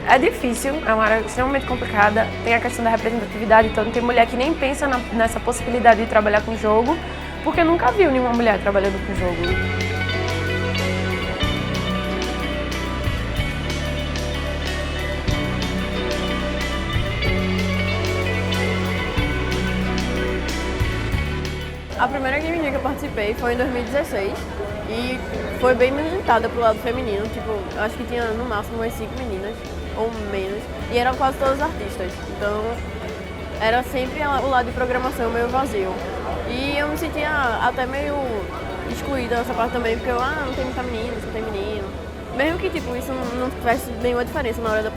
É difícil, é uma área extremamente complicada, tem a questão da representatividade, então tem mulher que nem pensa nessa possibilidade de trabalhar com jogo, porque nunca viu nenhuma mulher trabalhando com jogo. A primeira Game Jam que eu participei foi em 2016 e foi bem militada pro lado feminino, tipo, eu acho que tinha no máximo umas 5 meninas, ou menos, e eram quase todas artistas, então era sempre o lado de programação meio vazio. E eu me sentia até meio excluída nessa parte também, porque eu, não tem muita menina, só tem menino. Mesmo que tipo, isso não tivesse nenhuma diferença na hora do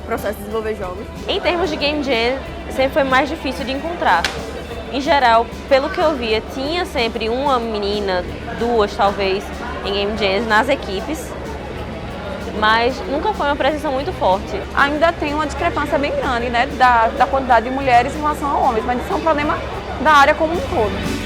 processo de desenvolver jogos. Em termos de Game Jam, sempre foi mais difícil de encontrar. Em geral, pelo que eu via, tinha sempre uma menina, duas talvez, em Game Jams nas equipes, mas nunca foi uma presença muito forte. Ainda tem uma discrepância bem grande, né, da quantidade de mulheres em relação a homens, mas isso é um problema da área como um todo.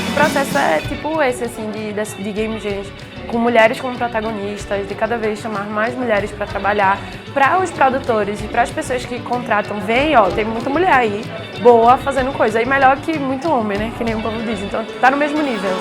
O processo é tipo esse, assim, de Game Jams, com mulheres como protagonistas, de cada vez chamar mais mulheres para trabalhar, para os produtores e para as pessoas que contratam, veem, tem muita mulher aí, boa, fazendo coisa, e melhor que muito homem, né, que nem o povo diz, então tá no mesmo nível.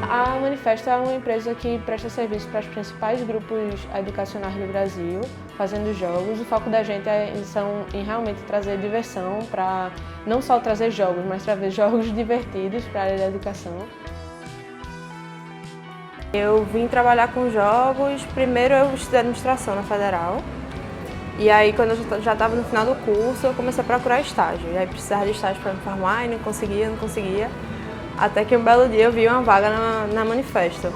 A Manifesto é uma empresa que presta serviço para os principais grupos educacionais do Brasil, fazendo jogos. O foco da gente são em realmente trazer diversão para não só trazer jogos, mas trazer jogos divertidos para a área da educação. Eu vim trabalhar com jogos, primeiro eu estudei administração na Federal, e aí quando eu já estava no final do curso eu comecei a procurar estágio, e aí precisava de estágio para me formar e não conseguia. Até que um belo dia eu vi uma vaga na Manifesto.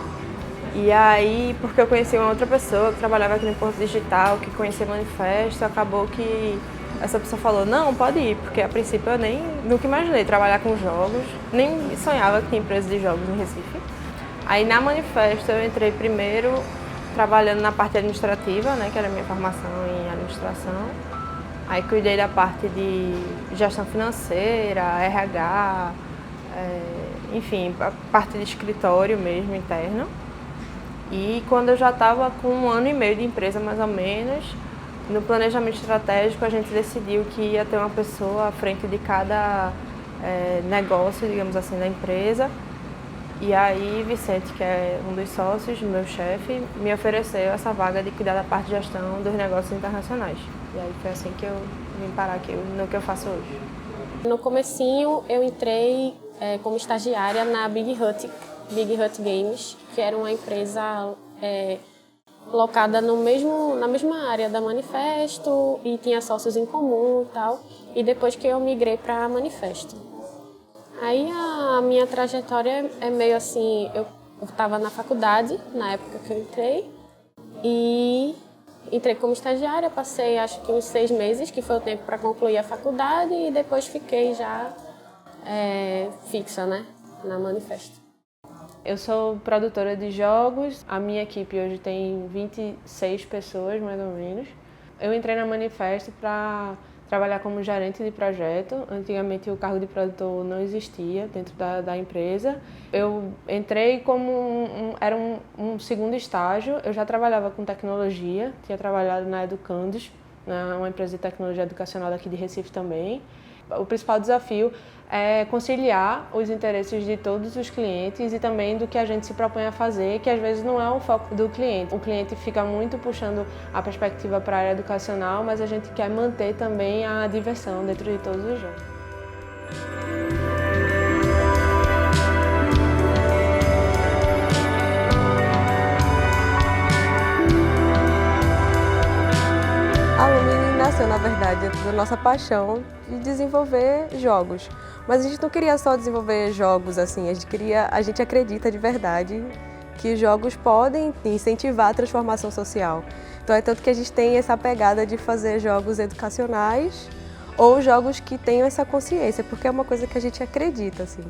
E aí, porque eu conheci uma outra pessoa que trabalhava aqui no Porto Digital, que conhecia Manifesto, acabou que essa pessoa falou, não, pode ir, porque a princípio eu nunca imaginei trabalhar com jogos, nem sonhava que tinha empresa de jogos em Recife. Aí na Manifesto eu entrei primeiro trabalhando na parte administrativa, né, que era a minha formação em administração. Aí cuidei da parte de gestão financeira, RH, enfim, a parte de escritório mesmo, interno. E quando eu já estava com 1 ano e meio de empresa, mais ou menos, no planejamento estratégico a gente decidiu que ia ter uma pessoa à frente de cada negócio, digamos assim, da empresa. E aí Vicente, que é um dos sócios, meu chefe, me ofereceu essa vaga de cuidar da parte de gestão dos negócios internacionais. E aí foi assim que eu vim parar aqui no que eu faço hoje. No comecinho eu entrei como estagiária na Big Hut Games, que era uma empresa locada na mesma área da Manifesto e tinha sócios em comum e tal. E depois que eu migrei para a Manifesto. Aí a minha trajetória é meio assim, eu estava na faculdade na época que eu entrei e entrei como estagiária, passei acho que uns 6 meses, que foi o tempo para concluir a faculdade, e depois fiquei já fixa, né, na Manifesto. Eu sou produtora de jogos, a minha equipe hoje tem 26 pessoas, mais ou menos. Eu entrei na Manifesto para trabalhar como gerente de projeto. Antigamente o cargo de produtor não existia dentro da empresa. Eu entrei como era um segundo estágio. Eu já trabalhava com tecnologia, tinha trabalhado na Educandos, uma empresa de tecnologia educacional daqui de Recife também. O principal desafio é conciliar os interesses de todos os clientes e também do que a gente se propõe a fazer, que às vezes não é o foco do cliente. O cliente fica muito puxando a perspectiva para a área educacional, mas a gente quer manter também a diversão dentro de todos os jogos. A Lumine nasceu, na verdade, da nossa paixão de desenvolver jogos. Mas a gente não queria só desenvolver jogos assim, a gente acredita de verdade que jogos podem incentivar a transformação social. Então é tanto que a gente tem essa pegada de fazer jogos educacionais ou jogos que tenham essa consciência, porque é uma coisa que a gente acredita, assim.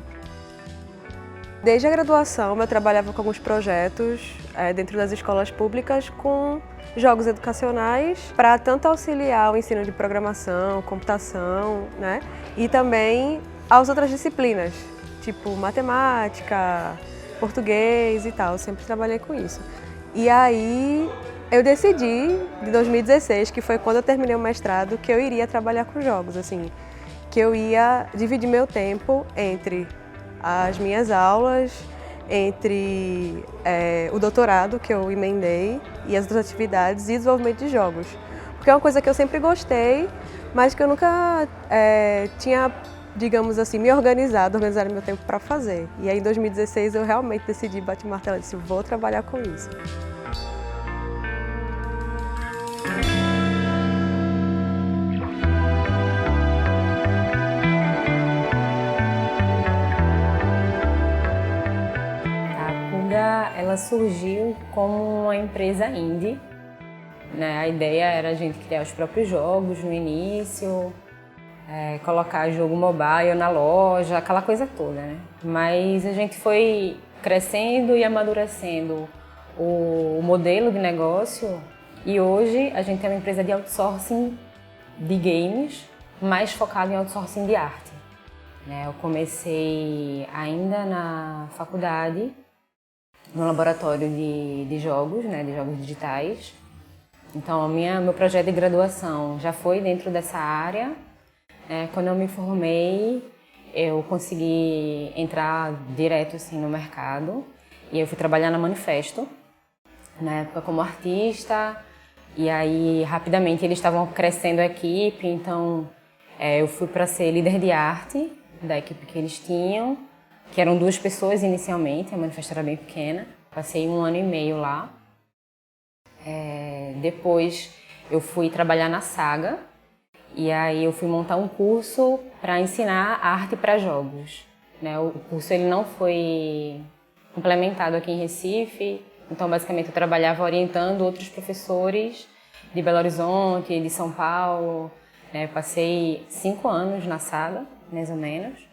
Desde a graduação, eu trabalhava com alguns projetos dentro das escolas públicas com jogos educacionais para tanto auxiliar o ensino de programação, computação, né? E também as outras disciplinas, tipo matemática, português e tal. Eu sempre trabalhei com isso. E aí eu decidi, em 2016, que foi quando eu terminei o mestrado, que eu iria trabalhar com jogos, assim, que eu ia dividir meu tempo entre as minhas aulas, entre o doutorado que eu emendei e as outras atividades e desenvolvimento de jogos. Porque é uma coisa que eu sempre gostei, mas que eu nunca tinha, digamos assim, me organizar meu tempo para fazer. E aí em 2016 eu realmente decidi, bati o martelo e disse, vou trabalhar com isso. Ela surgiu como uma empresa indie, né? A ideia era a gente criar os próprios jogos no início, colocar jogo mobile na loja, aquela coisa toda, né? Mas a gente foi crescendo e amadurecendo o modelo de negócio e hoje a gente é uma empresa de outsourcing de games, mais focada em outsourcing de arte, né? Eu comecei ainda na faculdade, no laboratório de jogos, né, de jogos digitais. Então, meu projeto de graduação já foi dentro dessa área. Quando eu me formei, eu consegui entrar direto assim, no mercado e eu fui trabalhar na Manifesto, na época como artista. E aí, rapidamente, eles estavam crescendo a equipe, então eu fui para ser líder de arte da equipe que eles tinham, que eram 2 pessoas inicialmente, a Manifesto era bem pequena. Passei 1 ano e meio lá. Depois eu fui trabalhar na Saga e aí eu fui montar um curso para ensinar arte para jogos, né? O curso ele não foi implementado aqui em Recife, então basicamente eu trabalhava orientando outros professores de Belo Horizonte, de São Paulo. Passei 5 anos na Saga, mais ou menos.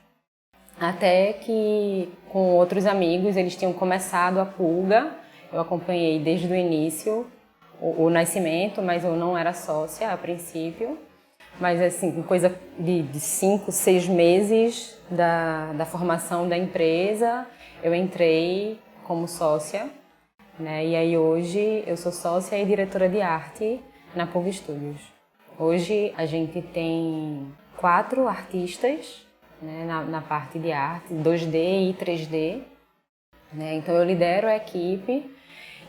Até que, com outros amigos, eles tinham começado a Pulga. Eu acompanhei desde o início, o nascimento, mas eu não era sócia a princípio. Mas, assim, coisa de 5, 6 meses da formação da empresa, eu entrei como sócia, né? E aí, hoje, eu sou sócia e diretora de arte na Pulga Studios. Hoje, a gente tem 4 artistas, né, na parte de arte, 2D e 3D. Né? Então eu lidero a equipe.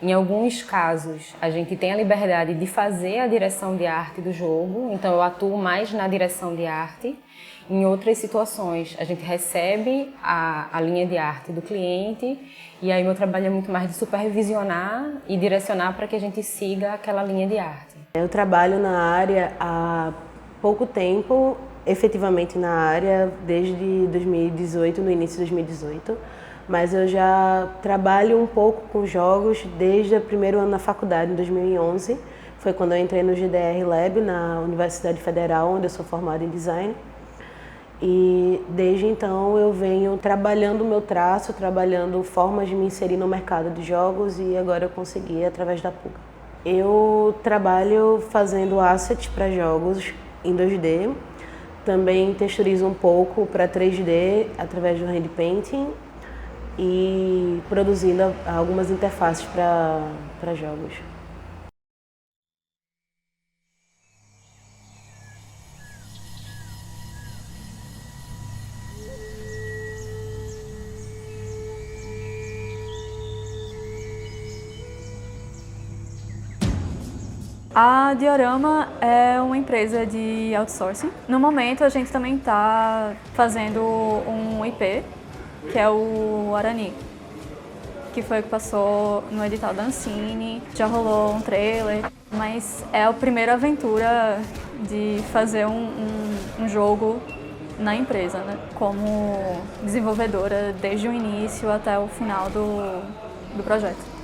Em alguns casos a gente tem a liberdade de fazer a direção de arte do jogo, então eu atuo mais na direção de arte. Em outras situações a gente recebe a linha de arte do cliente e aí meu trabalho é muito mais de supervisionar e direcionar para que a gente siga aquela linha de arte. Eu trabalho na área há pouco tempo, efetivamente na área desde 2018, no início de 2018, mas eu já trabalho um pouco com jogos desde o primeiro ano da faculdade, em 2011, Foi quando eu entrei no GDR Lab, na Universidade Federal, onde eu sou formada em design. E desde então eu venho trabalhando o meu traço, trabalhando formas de me inserir no mercado de jogos e agora eu consegui através da Puga. Eu trabalho fazendo assets para jogos em 2D, também texturizo um pouco para 3D através do hand painting e produzindo algumas interfaces para jogos. A Diorama é uma empresa de outsourcing. No momento, a gente também está fazendo um IP, que é o Arani, que foi o que passou no edital da Ancine, já rolou um trailer, mas é a primeira aventura de fazer um jogo na empresa, né? Como desenvolvedora desde o início até o final do projeto.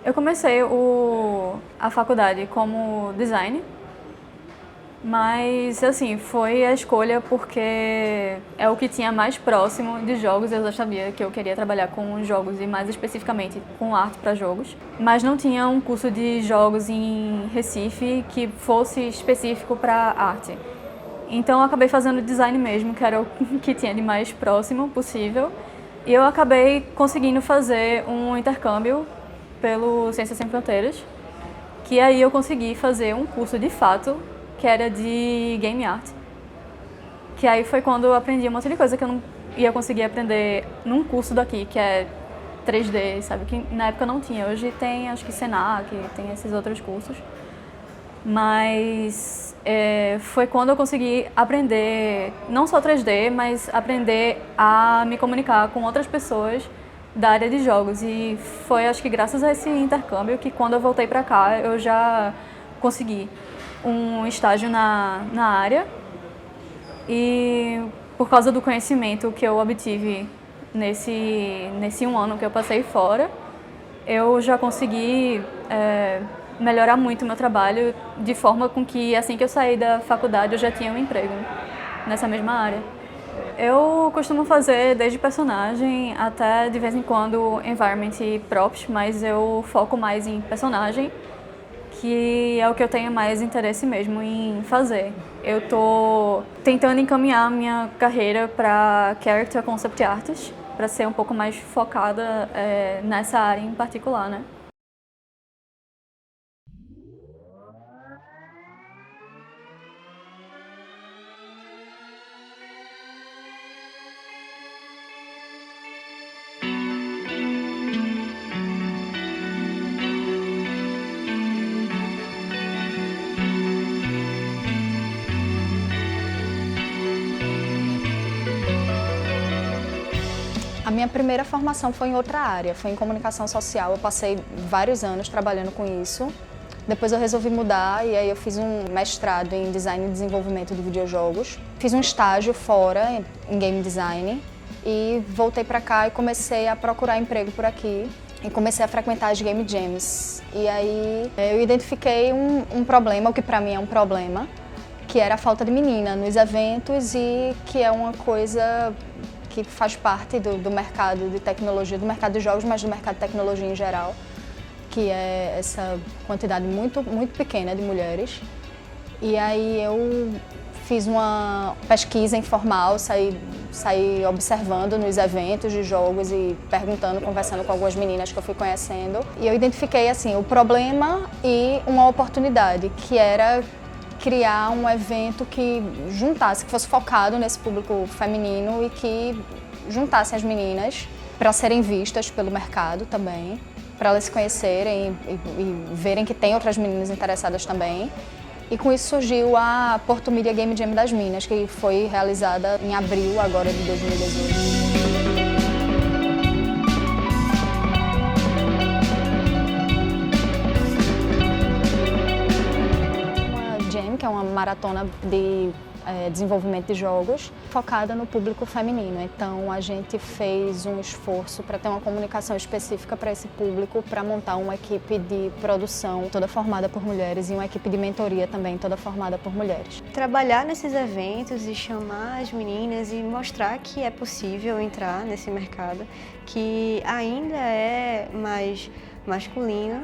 Eu comecei a faculdade como design, mas assim, foi a escolha porque é o que tinha mais próximo de jogos. Eu já sabia que eu queria trabalhar com jogos e mais especificamente com arte para jogos, mas não tinha um curso de jogos em Recife que fosse específico para arte. Então eu acabei fazendo design mesmo, que era o que tinha de mais próximo possível, e eu acabei conseguindo fazer um intercâmbio pelo Ciências Sem Fronteiras, que aí eu consegui fazer um curso de fato, que era de game art. Que aí foi quando eu aprendi um monte de coisa que eu não ia conseguir aprender num curso daqui, que é 3D, sabe? Que na época não tinha. Hoje tem, acho que Senac, tem esses outros cursos. Mas foi quando eu consegui aprender, não só 3D, mas aprender a me comunicar com outras pessoas da área de jogos. E foi, acho que graças a esse intercâmbio, que quando eu voltei para cá, eu já consegui um estágio na área. E por causa do conhecimento que eu obtive nesse um ano que eu passei fora, eu já consegui melhorar muito o meu trabalho, de forma com que assim que eu saí da faculdade eu já tinha um emprego nessa mesma área. Eu costumo fazer desde personagem até, de vez em quando, environment e props, mas eu foco mais em personagem, que é o que eu tenho mais interesse mesmo em fazer. Eu tô tentando encaminhar minha carreira para Character Concept Artist, para ser um pouco mais focada nessa área em particular, né? A minha primeira formação foi em outra área, foi em comunicação social. Eu passei vários anos trabalhando com isso. Depois eu resolvi mudar e aí eu fiz um mestrado em design e desenvolvimento de videojogos. Fiz um estágio fora em game design e voltei para cá e comecei a procurar emprego por aqui e comecei a frequentar as game jams. E aí eu identifiquei um problema, o que para mim é um problema, que era a falta de menina nos eventos e que é uma coisa que faz parte do mercado de tecnologia, do mercado de jogos, mas do mercado de tecnologia em geral, que é essa quantidade muito pequena de mulheres. E aí eu fiz uma pesquisa informal, saí observando nos eventos de jogos e perguntando, conversando com algumas meninas que eu fui conhecendo. E eu identifiquei assim, o problema e uma oportunidade, que era criar um evento que juntasse, que fosse focado nesse público feminino e que juntasse as meninas para serem vistas pelo mercado também, para elas se conhecerem e verem que tem outras meninas interessadas também. E com isso surgiu a Porto Media Game Jam das Minas, que foi realizada em abril agora de 2018. Que é uma maratona de desenvolvimento de jogos focada no público feminino. Então a gente fez um esforço para ter uma comunicação específica para esse público, para montar uma equipe de produção toda formada por mulheres e uma equipe de mentoria também toda formada por mulheres. Trabalhar nesses eventos e chamar as meninas e mostrar que é possível entrar nesse mercado, que ainda é mais masculino,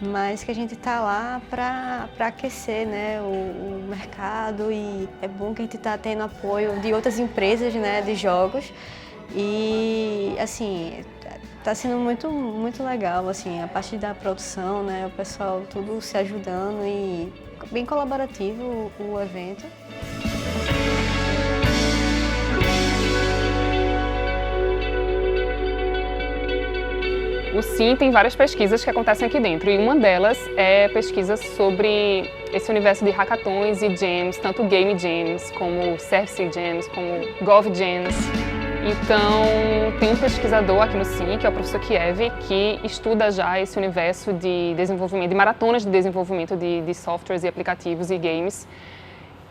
mas que a gente está lá para aquecer, né, o mercado, e é bom que a gente está tendo apoio de outras empresas, né, de jogos, e assim está sendo muito legal, assim, a parte da produção, né, o pessoal tudo se ajudando e bem colaborativo o evento. O SIM tem várias pesquisas que acontecem aqui dentro, e uma delas é pesquisa sobre esse universo de hackathons e jams, tanto game jams, como service jams, como gov jams. Então, tem um pesquisador aqui no SIM, que é o professor Kiev, que estuda já esse universo de desenvolvimento, de maratonas de desenvolvimento de softwares e aplicativos e games,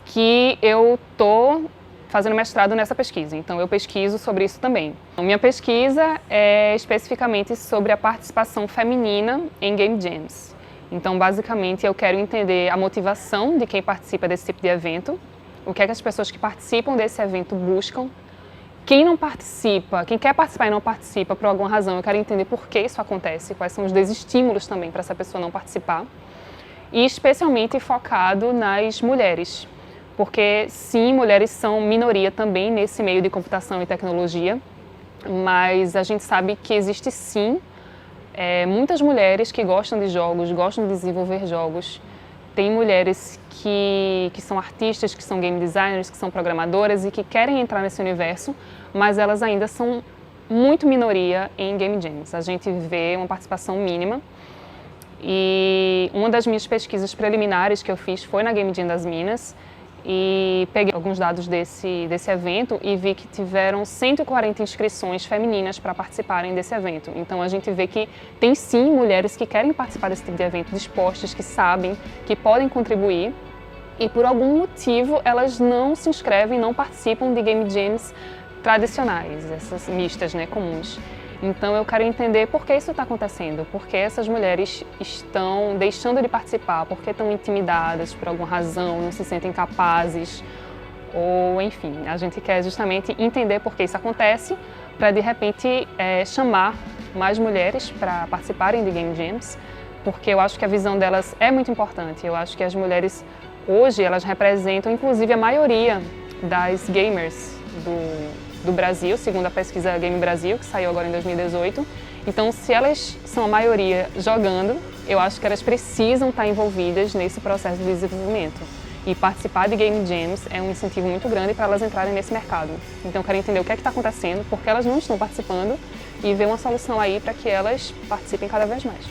que eu estou fazendo mestrado nessa pesquisa, então eu pesquiso sobre isso também. Minha pesquisa é especificamente sobre a participação feminina em game jams. Então, basicamente, eu quero entender a motivação de quem participa desse tipo de evento, o que é que as pessoas que participam desse evento buscam. Quem não participa, quem quer participar e não participa por alguma razão, eu quero entender por que isso acontece, quais são os desestímulos também para essa pessoa não participar. E especialmente focado nas mulheres. Porque, sim, mulheres são minoria também nesse meio de computação e tecnologia, mas a gente sabe que existe, sim, muitas mulheres que gostam de jogos, gostam de desenvolver jogos. Tem mulheres que são artistas, que são game designers, que são programadoras e que querem entrar nesse universo, mas elas ainda são muito minoria em game jams. A gente vê uma participação mínima. E uma das minhas pesquisas preliminares que eu fiz foi na Game Jam das Minas, e peguei alguns dados desse evento e vi que tiveram 140 inscrições femininas para participarem desse evento. Então a gente vê que tem sim mulheres que querem participar desse tipo de evento, dispostas, que sabem, que podem contribuir, e por algum motivo elas não se inscrevem, não participam de game jams tradicionais, essas mistas, né, comuns. Então eu quero entender por que isso está acontecendo, por que essas mulheres estão deixando de participar, por que estão intimidadas por alguma razão, não se sentem capazes, ou enfim, a gente quer justamente entender por que isso acontece, para de repente chamar mais mulheres para participarem de Game Jams, porque eu acho que a visão delas é muito importante. Eu acho que as mulheres hoje elas representam inclusive a maioria das gamers do Brasil, segundo a pesquisa Game Brasil, que saiu agora em 2018. Então, se elas são a maioria jogando, eu acho que elas precisam estar envolvidas nesse processo de desenvolvimento. E participar de Game Jams é um incentivo muito grande para elas entrarem nesse mercado. Então, eu quero entender o que é que está acontecendo, por que elas não estão participando, e ver uma solução aí para que elas participem cada vez mais.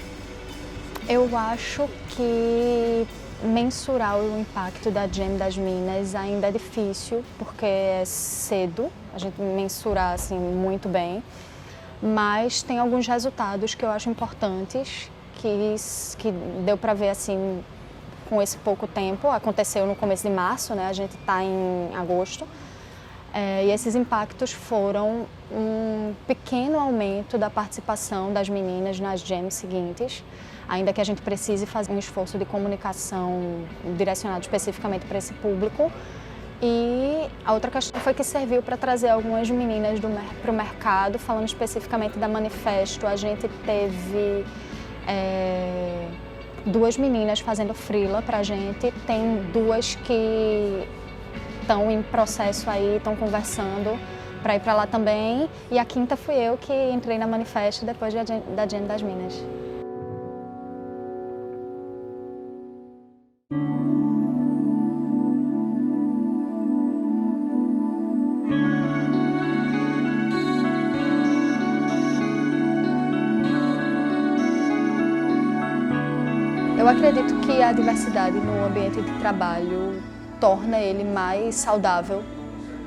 Eu acho que mensurar o impacto da Jam das Minas ainda é difícil, porque é cedo a gente mensurar assim muito bem, mas tem alguns resultados que eu acho importantes, que deu para ver assim com esse pouco tempo. Aconteceu no começo de março, né? A gente está em agosto, e esses impactos foram um pequeno aumento da participação das meninas nas jams seguintes, ainda que a gente precise fazer um esforço de comunicação direcionado especificamente para esse público. E a outra questão foi que serviu para trazer algumas meninas para o mercado, falando especificamente da Manifesto. A gente teve 2 meninas fazendo freela para a gente, tem 2 que estão em processo aí, estão conversando para ir para lá também, e a 5ª fui eu que entrei na Manifesto depois da Jam das Minas. Eu acredito que a diversidade no ambiente de trabalho torna ele mais saudável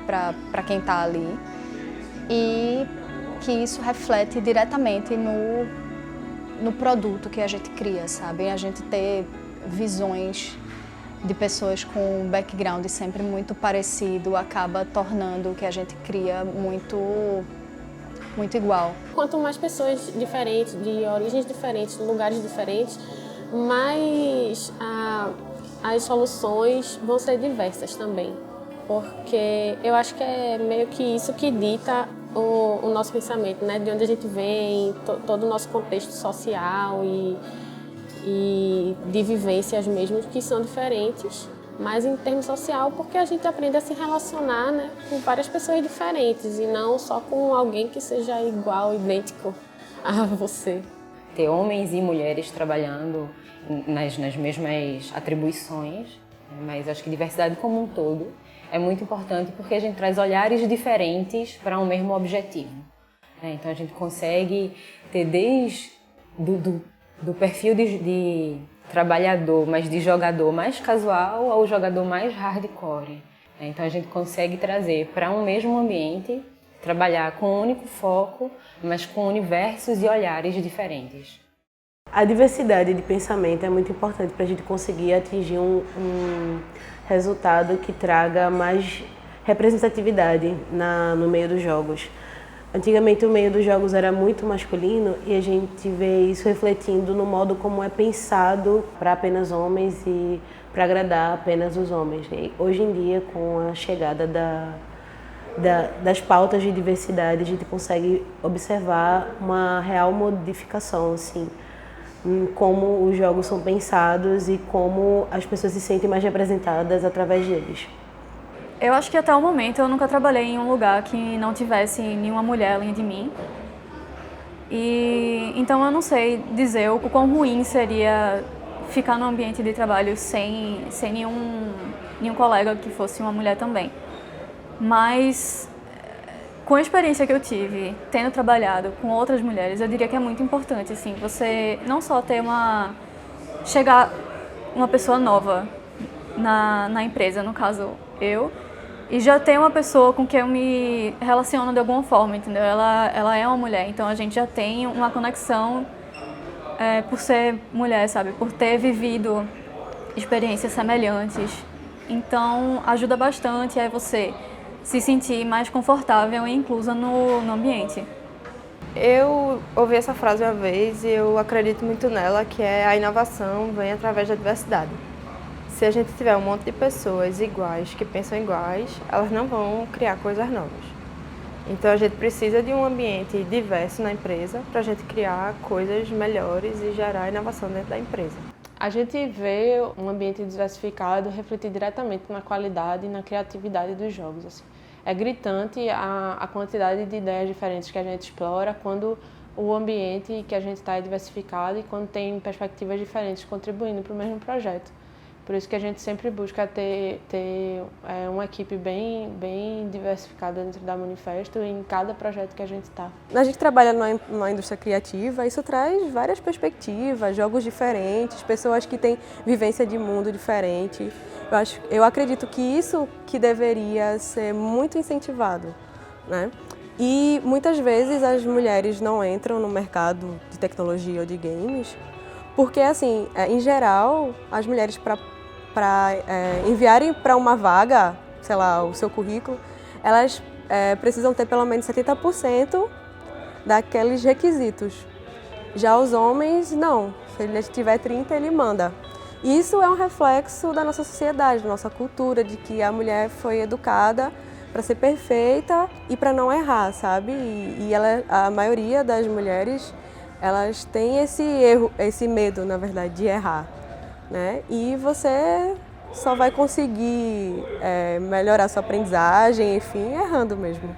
para quem está ali e que isso reflete diretamente no produto que a gente cria, sabe? A gente ter visões de pessoas com um background sempre muito parecido acaba tornando o que a gente cria muito igual. Quanto mais pessoas diferentes, de origens diferentes, lugares diferentes, mais as soluções vão ser diversas também. Porque eu acho que é meio que isso que dita o nosso pensamento, né? De onde a gente vem, todo o nosso contexto social e de vivências mesmo, que são diferentes, mas em termos social, porque a gente aprende a se relacionar, né, com várias pessoas diferentes e não só com alguém que seja igual, idêntico a você. Ter homens e mulheres trabalhando nas mesmas atribuições, mas acho que diversidade como um todo é muito importante porque a gente traz olhares diferentes para um mesmo objetivo. Então a gente consegue ter desde do perfil de trabalhador, mas de jogador mais casual ao jogador mais hardcore. Então a gente consegue trazer para um mesmo ambiente, trabalhar com um único foco, mas com universos e olhares diferentes. A diversidade de pensamento é muito importante para a gente conseguir atingir um resultado que traga mais representatividade no meio dos jogos. Antigamente o meio dos jogos era muito masculino e a gente vê isso refletindo no modo como é pensado para apenas homens e para agradar apenas os homens. E hoje em dia, com a chegada das pautas de diversidade, a gente consegue observar uma real modificação, assim, em como os jogos são pensados e como as pessoas se sentem mais representadas através deles. Eu acho que até o momento eu nunca trabalhei em um lugar que não tivesse nenhuma mulher além de mim. E então eu não sei dizer o quão ruim seria ficar no ambiente de trabalho sem nenhum colega que fosse uma mulher também. Mas com a experiência que eu tive, tendo trabalhado com outras mulheres, eu diria que é muito importante, assim, você não só ter chegar uma pessoa nova na empresa, no caso eu, e já ter uma pessoa com quem eu me relaciono de alguma forma, entendeu? Ela é uma mulher, então a gente já tem uma conexão por ser mulher, sabe? Por ter vivido experiências semelhantes. Então ajuda bastante a você se sentir mais confortável e inclusa no ambiente. Eu ouvi essa frase uma vez e eu acredito muito nela, que é a inovação vem através da diversidade. Se a gente tiver um monte de pessoas iguais, que pensam iguais, elas não vão criar coisas novas. Então a gente precisa de um ambiente diverso na empresa para a gente criar coisas melhores e gerar inovação dentro da empresa. A gente vê um ambiente diversificado refletir diretamente na qualidade e na criatividade dos jogos. Assim. É gritante a quantidade de ideias diferentes que a gente explora quando o ambiente que a gente está é diversificado e quando tem perspectivas diferentes contribuindo para o mesmo projeto. Por isso que a gente sempre busca ter uma equipe bem diversificada dentro da Manifesto em cada projeto que a gente está. A gente trabalha numa indústria criativa, isso traz várias perspectivas, jogos diferentes, pessoas que têm vivência de mundo diferente. Eu acredito que isso que deveria ser muito incentivado, né? E muitas vezes as mulheres não entram no mercado de tecnologia ou de games, porque assim, em geral, as mulheres para enviarem para uma vaga, sei lá, o seu currículo, elas precisam ter pelo menos 70% daqueles requisitos. Já os homens, não. Se ele tiver 30%, ele manda. Isso é um reflexo da nossa sociedade, da nossa cultura, de que a mulher foi educada para ser perfeita e para não errar, sabe? E a maioria das mulheres, elas têm esse medo, na verdade, de errar, né? E você só vai conseguir melhorar sua aprendizagem, enfim, errando mesmo.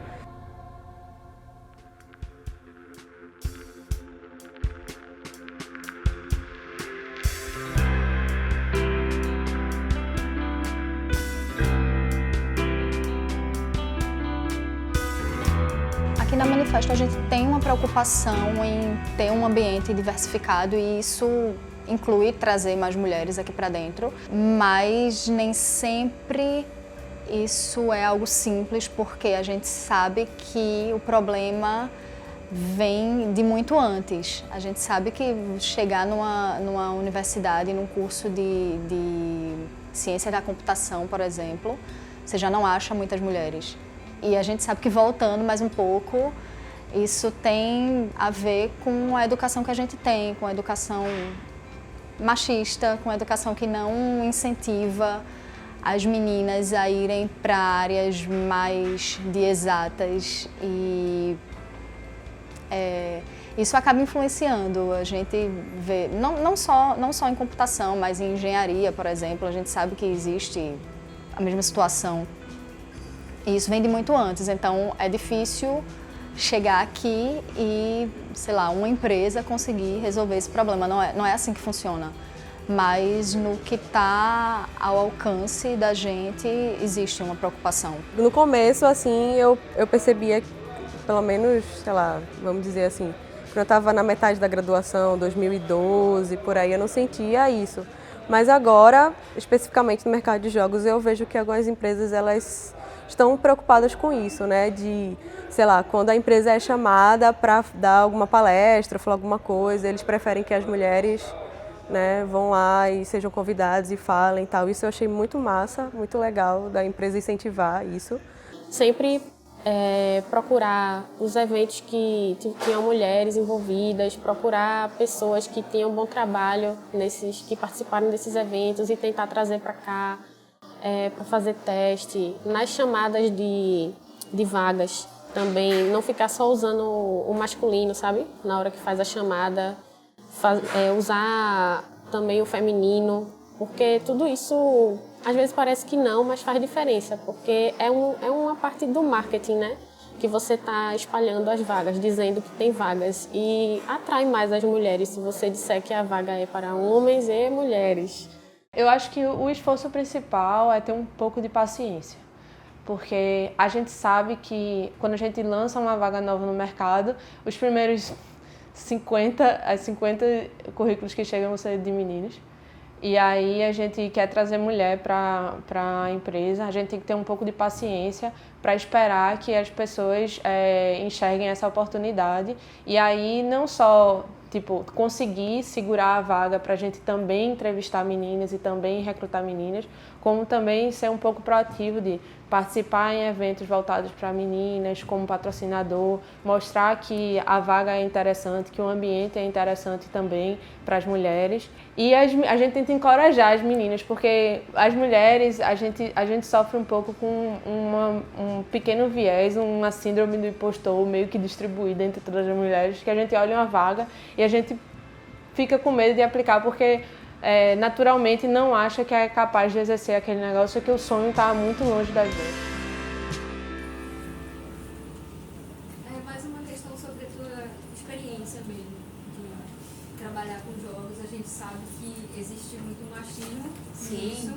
Aqui na Manifesto a gente tem uma preocupação em ter um ambiente diversificado e isso inclui trazer mais mulheres aqui para dentro, mas nem sempre isso é algo simples, porque a gente sabe que o problema vem de muito antes. A gente sabe que chegar numa universidade, num curso de ciência da computação, por exemplo, você já não acha muitas mulheres. E a gente sabe que voltando mais um pouco, isso tem a ver com a educação que a gente tem, com a educação machista, com a educação que não incentiva as meninas a irem para áreas mais de exatas e isso acaba influenciando. A gente vê, não só em computação, mas em engenharia, por exemplo, a gente sabe que existe a mesma situação. E isso vem de muito antes, então é difícil chegar aqui e, sei lá, uma empresa conseguir resolver esse problema. Não é assim que funciona. Mas no que está ao alcance da gente, existe uma preocupação. No começo, assim, eu percebia, pelo menos, sei lá, vamos dizer assim, quando eu estava na metade da graduação, 2012, por aí, eu não sentia isso. Mas agora, especificamente no mercado de jogos, eu vejo que algumas empresas, elas estão preocupadas com isso, né? De, sei lá, quando a empresa é chamada para dar alguma palestra, falar alguma coisa, eles preferem que as mulheres, né, vão lá e sejam convidados e falem e tal. Isso eu achei muito massa, muito legal da empresa incentivar isso. Sempre procurar os eventos que tinham mulheres envolvidas, procurar pessoas que tenham bom trabalho que participaram desses eventos e tentar trazer para cá para fazer teste. Nas chamadas de vagas também, não ficar só usando o masculino, sabe? Na hora que faz a chamada, usar também o feminino, porque tudo isso às vezes parece que não, mas faz diferença, porque é uma parte do marketing, né? Que você está espalhando as vagas, dizendo que tem vagas, e atrai mais as mulheres se você disser que a vaga é para homens e mulheres. Eu acho que o esforço principal é ter um pouco de paciência, porque a gente sabe que quando a gente lança uma vaga nova no mercado, os primeiros 50 currículos que chegam vão ser de meninos. E aí a gente quer trazer mulher para a empresa, a gente tem que ter um pouco de paciência para esperar que as pessoas enxerguem essa oportunidade. E aí não só conseguir segurar a vaga para a gente também entrevistar meninas e também recrutar meninas, como também ser um pouco proativo de participar em eventos voltados para meninas, como patrocinador, mostrar que a vaga é interessante, que o ambiente é interessante também para as mulheres. E a gente tenta encorajar as meninas, porque as mulheres, a gente sofre um pouco com um pequeno viés, uma síndrome do impostor meio que distribuída entre todas as mulheres, que a gente olha uma vaga e a gente fica com medo de aplicar, porque naturalmente não acha que é capaz de exercer aquele negócio, que o sonho está muito longe da gente. É mais uma questão sobre a tua experiência mesmo, de trabalhar com jogos. A gente sabe que existe muito machismo nisso. Sim.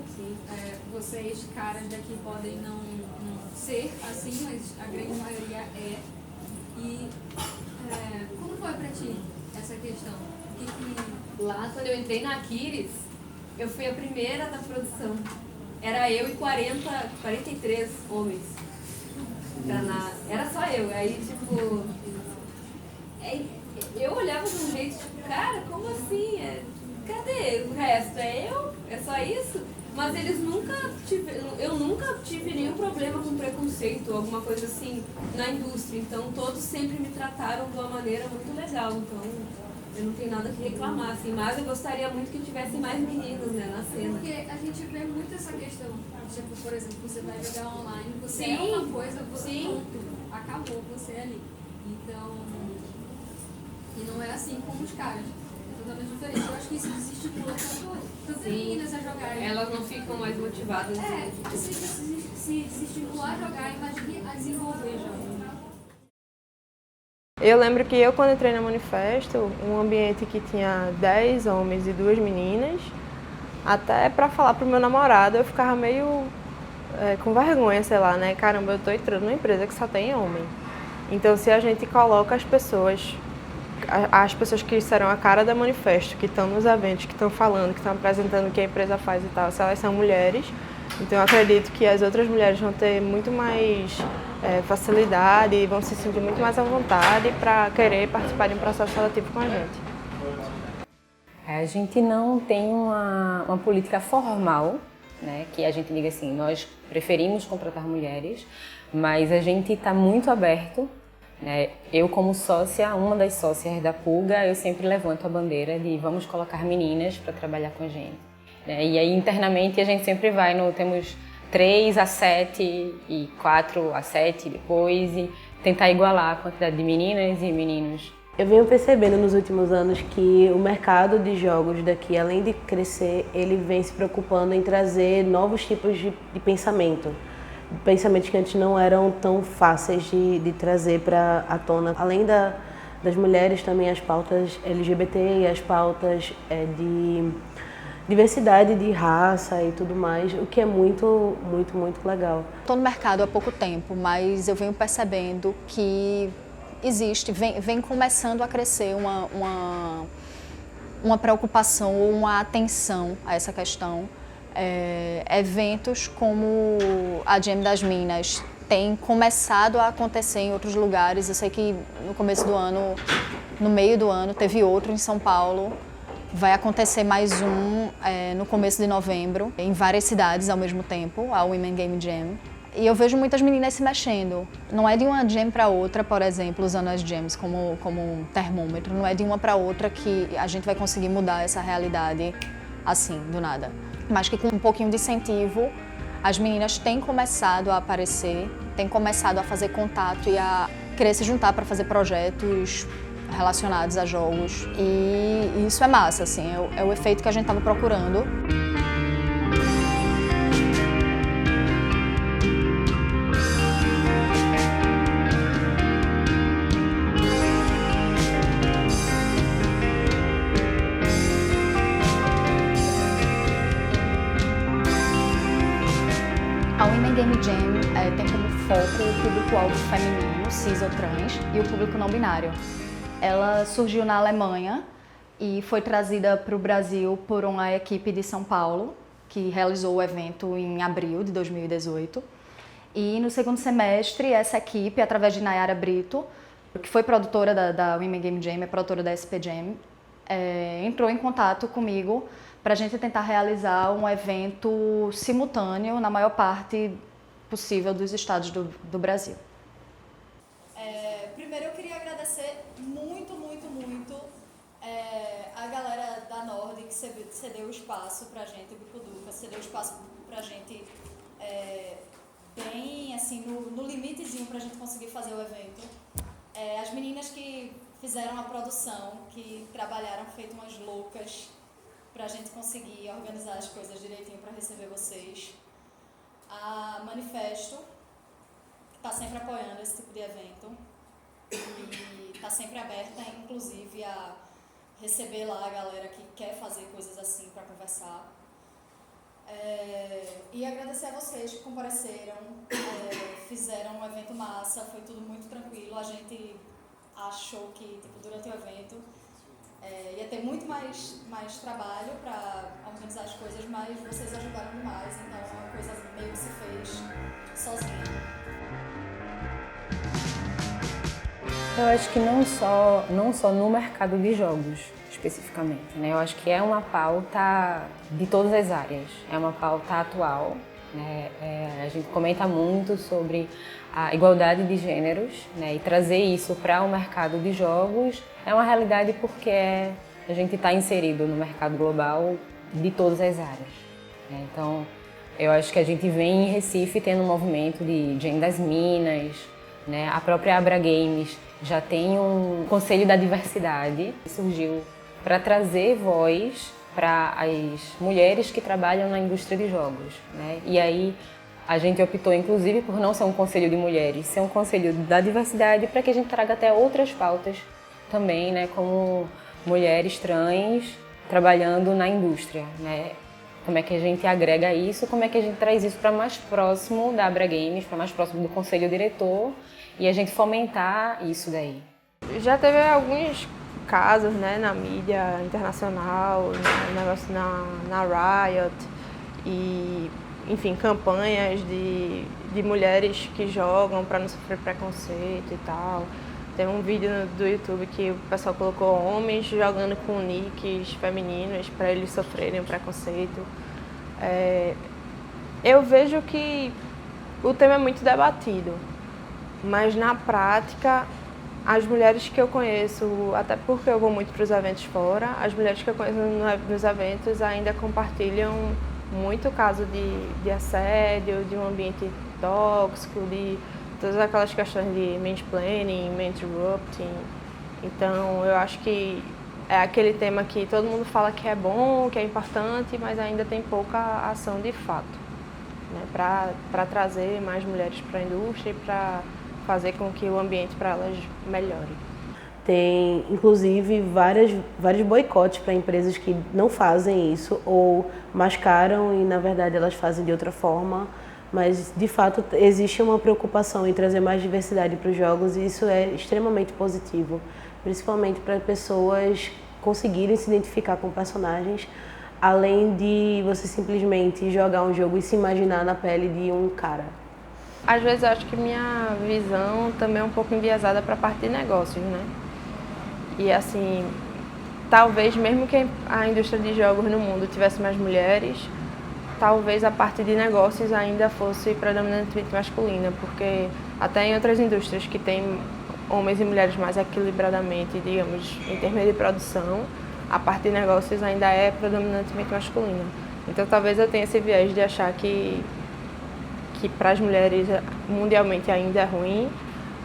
Vocês, caras daqui, podem não ser assim, mas a grande maioria é. E como foi pra ti essa questão? Lá, quando eu entrei na Aquiles, eu fui a primeira da produção. Era eu e 43 homens. Era só eu. Aí, eu olhava de um jeito, cara, como assim? Cadê o resto? É eu? É só isso? Mas eu nunca tive nenhum problema com preconceito, alguma coisa assim, na indústria. Então, todos sempre me trataram de uma maneira muito legal. Então, eu não tenho nada que reclamar, assim, mas eu gostaria muito que tivesse mais meninos, né, na cena. Porque a gente vê muito essa questão, tipo, por exemplo, você vai jogar online, você é uma coisa, pronto, acabou você ali. Então, e não é assim como os caras, é totalmente diferente. Eu acho que isso desestimula tanto meninas a jogarem. Elas não ficam mais motivadas. Se estimular a jogar, imagine a desenvolver jogos. Eu lembro que eu, quando entrei na Manifesto, um ambiente que tinha 10 homens e 2 meninas, até para falar pro meu namorado, eu ficava meio com vergonha, sei lá, né? Caramba, eu tô entrando numa empresa que só tem homem. Então, se a gente coloca as pessoas as pessoas que serão a cara da Manifesto, que estão nos eventos, que estão falando, que estão apresentando o que a empresa faz e tal, se elas são mulheres, então eu acredito que as outras mulheres vão ter muito mais facilidade e vão se sentir muito mais à vontade para querer participar de um processo seletivo com a gente. A gente não tem uma política formal, né, que a gente diga assim, nós preferimos contratar mulheres, mas a gente está muito aberto. Eu, como sócia, uma das sócias da Pulga, eu sempre levanto a bandeira de vamos colocar meninas para trabalhar com a gente. E aí, internamente, a gente sempre vai, temos 3 a 7 e 4 a 7 depois, e tentar igualar a quantidade de meninas e meninos. Eu venho percebendo nos últimos anos que o mercado de jogos daqui, além de crescer, ele vem se preocupando em trazer novos tipos de pensamento. Pensamentos que antes não eram tão fáceis de trazer para a tona. Além das mulheres, também as pautas LGBT e as pautas de diversidade de raça e tudo mais, o que é muito, muito, muito legal. Estou no mercado há pouco tempo, mas eu venho percebendo que vem começando a crescer uma preocupação ou uma atenção a essa questão. Eventos como a Jam das Minas têm começado a acontecer em outros lugares. Eu sei que no começo do ano, no meio do ano, teve outro em São Paulo. Vai acontecer mais um no começo de novembro, em várias cidades ao mesmo tempo, a Women Game Jam. E eu vejo muitas meninas se mexendo. Não é de uma jam para outra, por exemplo, usando as jams como um termômetro. Não é de uma para outra que a gente vai conseguir mudar essa realidade assim, do nada. Mas que com um pouquinho de incentivo, as meninas têm começado a aparecer, têm começado a fazer contato e a querer se juntar para fazer projetos relacionados a jogos. E isso é massa, assim, é o efeito que a gente estava procurando. A Women Game Jam tem como foco o público-alvo feminino, cis ou trans, e o público não binário. Ela surgiu na Alemanha e foi trazida para o Brasil por uma equipe de São Paulo, que realizou o evento em abril de 2018. E no segundo semestre, essa equipe, através de Nayara Brito, que foi produtora da Women Game Jam, é produtora da SP Jam, entrou em contato comigo para a gente tentar realizar um evento simultâneo na maior parte possível dos estados do Brasil. Primeiro eu queria agradecer muito a galera da Nord que cedeu o espaço para a gente, o Grupo Duca, cedeu o espaço para a gente bem assim, no limitezinho para a gente conseguir fazer o evento. As meninas que fizeram a produção, que trabalharam feito umas loucas para a gente conseguir organizar as coisas direitinho para receber vocês. A Manifesto, que está sempre apoiando esse tipo de evento e está sempre aberta, inclusive, a receber lá a galera que quer fazer coisas assim para conversar. E agradecer a vocês que compareceram, fizeram um evento massa, foi tudo muito tranquilo. A gente achou que durante o evento ia ter muito mais trabalho para organizar as coisas, mas vocês ajudaram demais, então a coisa meio que se fez sozinha. Eu acho que não só no mercado de jogos, especificamente, né? Eu acho que é uma pauta de todas as áreas, é uma pauta atual, né? A gente comenta muito sobre a igualdade de gêneros, né? E trazer isso para o mercado de jogos é uma realidade porque a gente está inserido no mercado global de todas as áreas, né? Então, eu acho que a gente vem em Recife tendo um movimento de Jam das Minas, né? A própria Abra Games já tem um Conselho da Diversidade que surgiu para trazer voz para as mulheres que trabalham na indústria de jogos, né? E aí a gente optou, inclusive, por não ser um conselho de mulheres, ser um conselho da diversidade para que a gente traga até outras pautas também, né? Como mulheres trans trabalhando na indústria, né? Como é que a gente agrega isso, como é que a gente traz isso para mais próximo da Abra Games, para mais próximo do conselho diretor e a gente fomentar isso daí. Já teve alguns casos, né, na mídia internacional, negócio na Riot e, enfim, campanhas de mulheres que jogam para não sofrer preconceito e tal. Tem um vídeo do YouTube que o pessoal colocou homens jogando com nicks femininos para eles sofrerem preconceito. Eu vejo que o tema é muito debatido, mas na prática, as mulheres que eu conheço, até porque eu vou muito para os eventos fora, as mulheres que eu conheço nos eventos ainda compartilham muito caso de assédio, de um ambiente tóxico, de todas aquelas questões de mansplaining, interrupting. Então, eu acho que é aquele tema que todo mundo fala que é bom, que é importante, mas ainda tem pouca ação de fato, né, para trazer mais mulheres para a indústria e para fazer com que o ambiente para elas melhore. Tem, inclusive, vários boicotes para empresas que não fazem isso ou mascaram e, na verdade, elas fazem de outra forma. Mas, de fato, existe uma preocupação em trazer mais diversidade para os jogos e isso é extremamente positivo, principalmente para pessoas conseguirem se identificar com personagens, além de você simplesmente jogar um jogo e se imaginar na pele de um cara. Às vezes, eu acho que minha visão também é um pouco enviesada para a parte de negócios, né? E, assim, talvez mesmo que a indústria de jogos no mundo tivesse mais mulheres, talvez a parte de negócios ainda fosse predominantemente masculina, porque até em outras indústrias que têm homens e mulheres mais equilibradamente, digamos, em termos de produção, a parte de negócios ainda é predominantemente masculina. Então talvez eu tenha esse viés de achar que para as mulheres mundialmente ainda é ruim,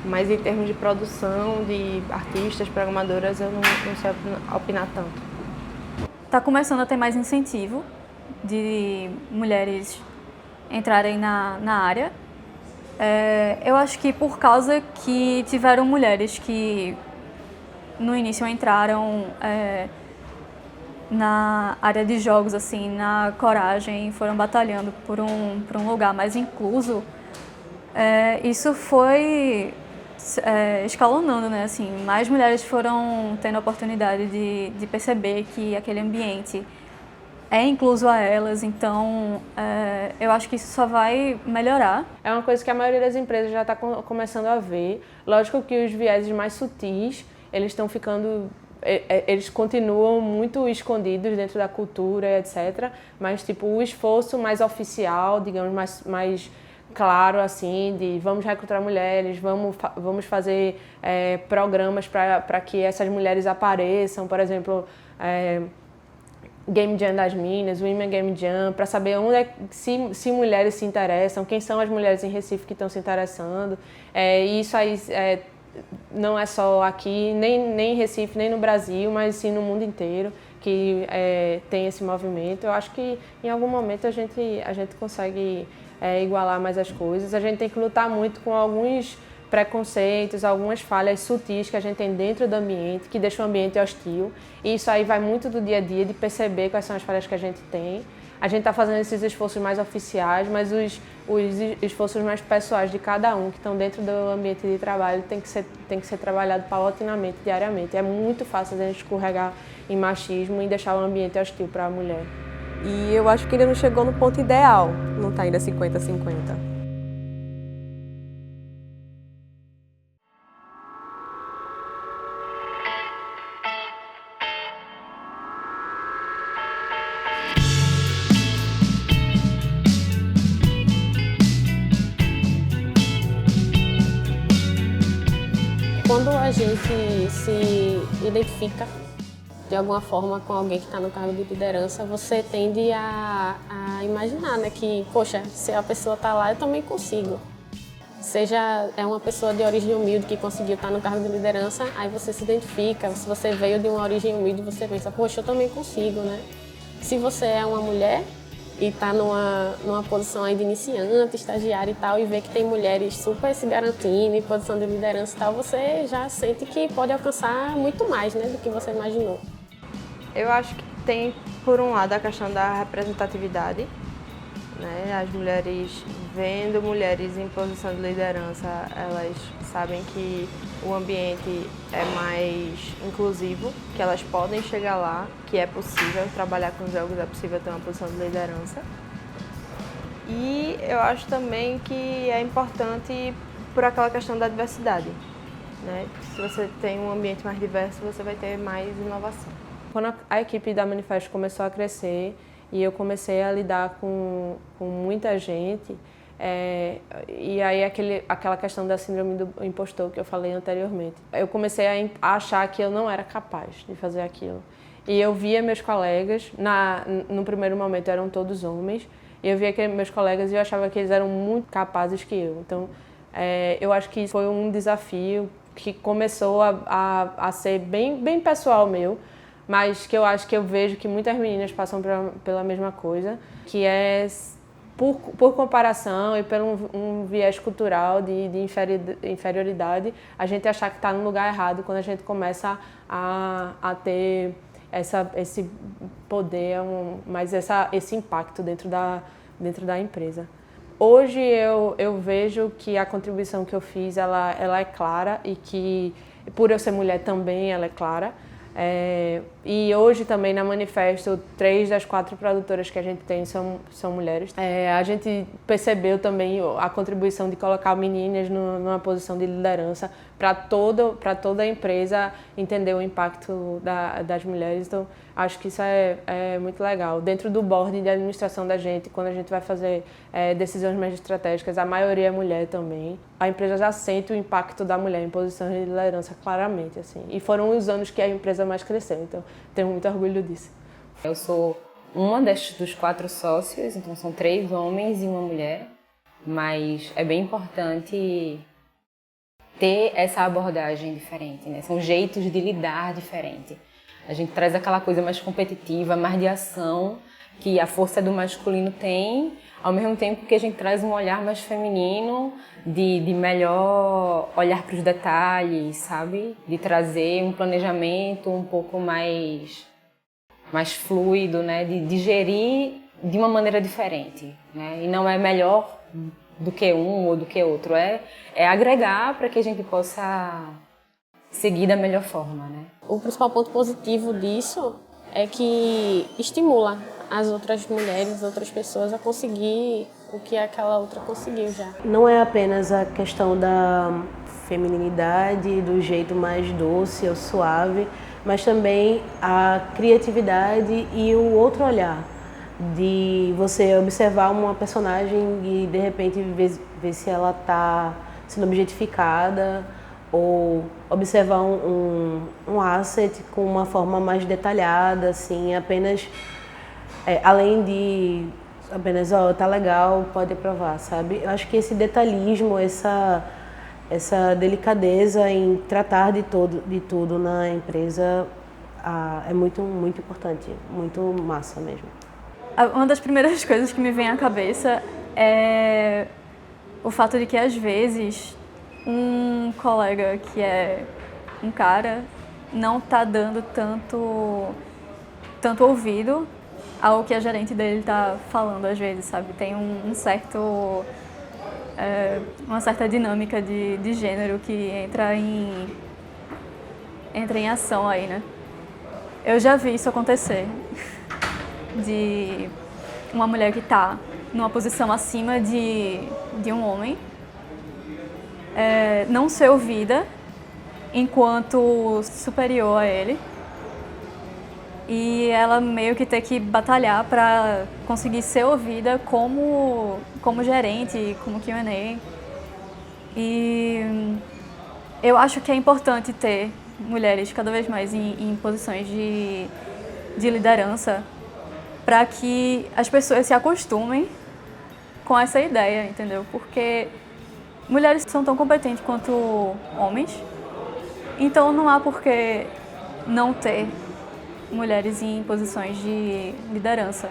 mas em termos de produção, de artistas, programadoras, eu não sei opinar tanto. Está começando a ter mais incentivo de mulheres entrarem na área. Eu acho que por causa que tiveram mulheres que no início entraram na área de jogos, assim, na coragem, foram batalhando por um lugar mais incluso, isso foi escalonando, né? Assim, mais mulheres foram tendo a oportunidade de perceber que aquele ambiente é incluso a elas, então eu acho que isso só vai melhorar. É uma coisa que a maioria das empresas já está começando a ver. Lógico que os vieses mais sutis, eles estão ficando, eles continuam muito escondidos dentro da cultura, etc. Mas tipo, o esforço mais oficial, digamos, mais claro, assim, de vamos recrutar mulheres, vamos fazer programas para que essas mulheres apareçam, por exemplo, Game Jam das Minas, Women Game Jam, para saber onde se mulheres se interessam, quem são as mulheres em Recife que estão se interessando. E isso aí não é só aqui, nem em Recife, nem no Brasil, mas sim no mundo inteiro, que tem esse movimento. Eu acho que em algum momento a gente consegue igualar mais as coisas. A gente tem que lutar muito com alguns preconceitos, algumas falhas sutis que a gente tem dentro do ambiente, que deixam o ambiente hostil. E isso aí vai muito do dia a dia, de perceber quais são as falhas que a gente tem. A gente está fazendo esses esforços mais oficiais, mas os esforços mais pessoais de cada um, que estão dentro do ambiente de trabalho, tem que ser trabalhado paulatinamente, diariamente. É muito fácil a gente escorregar em machismo e deixar o ambiente hostil para a mulher. E eu acho que ainda não chegou no ponto ideal, não está ainda 50-50. Quando a gente se identifica de alguma forma com alguém que está no cargo de liderança, você tende a imaginar, né, que, poxa, se a pessoa está lá, eu também consigo. Seja uma pessoa de origem humilde que conseguiu estar no cargo de liderança, aí você se identifica. Se você veio de uma origem humilde, você pensa, poxa, eu também consigo, né? Se você é uma mulher e está numa posição aí de iniciante, estagiária e tal, e vê que tem mulheres super se garantindo em posição de liderança e tal, você já sente que pode alcançar muito mais, né, do que você imaginou. Eu acho que tem, por um lado, a questão da representatividade, né? As mulheres, vendo mulheres em posição de liderança, elas sabem que o ambiente é mais inclusivo, que elas podem chegar lá, que é possível trabalhar com jogos, é possível ter uma posição de liderança. E eu acho também que é importante por aquela questão da diversidade, né? Se você tem um ambiente mais diverso, você vai ter mais inovação. Quando a equipe da Manifesto começou a crescer e eu comecei a lidar com muita gente, e aí aquela questão da síndrome do impostor que eu falei anteriormente, eu comecei a achar que eu não era capaz de fazer aquilo. E eu via meus colegas, no primeiro momento eram todos homens, e eu via que meus colegas e eu achava que eles eram muito capazes que eu. Então, eu acho que foi um desafio que começou a ser bem pessoal meu, mas que eu acho que eu vejo que muitas meninas passam pela mesma coisa, que é, por comparação e pelo um viés cultural de inferioridade, a gente achar que está no lugar errado quando a gente começa a ter esse poder, mas esse impacto dentro da empresa. Hoje eu vejo que a contribuição que eu fiz ela é clara e que, por eu ser mulher também, ela é clara. E hoje também na Manifesto, 3 das 4 produtoras que a gente tem são mulheres. A gente percebeu também a contribuição de colocar meninas numa posição de liderança para toda a empresa entender o impacto das mulheres. Então, acho que isso é muito legal. Dentro do board de administração da gente, quando a gente vai fazer decisões mais estratégicas, a maioria é mulher também. A empresa já sente o impacto da mulher em posições de liderança claramente, assim. E foram os anos que a empresa mais cresceu, então tenho muito orgulho disso. Eu sou uma dos 4 sócios, então são 3 homens e uma mulher, mas é bem importante ter essa abordagem diferente, né? São jeitos de lidar diferente. A gente traz aquela coisa mais competitiva, mais de ação, que a força do masculino tem, ao mesmo tempo que a gente traz um olhar mais feminino, de melhor olhar para os detalhes, sabe? De trazer um planejamento um pouco mais fluido, né? De gerir de uma maneira diferente, né? E não é melhor do que um ou do que outro, é agregar para que a gente possa seguir da melhor forma, né? O principal ponto positivo disso é que estimula as outras mulheres, as outras pessoas a conseguir o que aquela outra conseguiu já. Não é apenas a questão da femininidade, do jeito mais doce ou suave, mas também a criatividade e o outro olhar, de você observar uma personagem e de repente ver se ela está sendo objetificada, ou observar um asset com uma forma mais detalhada, assim, apenas além de apenas tá legal, pode aprovar, sabe? Eu acho que esse detalhismo, essa delicadeza em tratar de tudo na empresa é muito importante, muito massa mesmo. Uma das primeiras coisas que me vem à cabeça é o fato de que às vezes um colega que é um cara não está dando tanto ouvido ao que a gerente dele está falando às vezes, sabe? Tem uma certa dinâmica de gênero que entra em ação aí, né? Eu já vi isso acontecer, de uma mulher que está numa posição acima de um homem, não ser ouvida enquanto superior a ele, e ela meio que ter que batalhar para conseguir ser ouvida como gerente, como Q&A. E eu acho que é importante ter mulheres cada vez mais em posições de liderança, para que as pessoas se acostumem com essa ideia, entendeu? Porque mulheres são tão competentes quanto homens, então não há por que não ter mulheres em posições de liderança.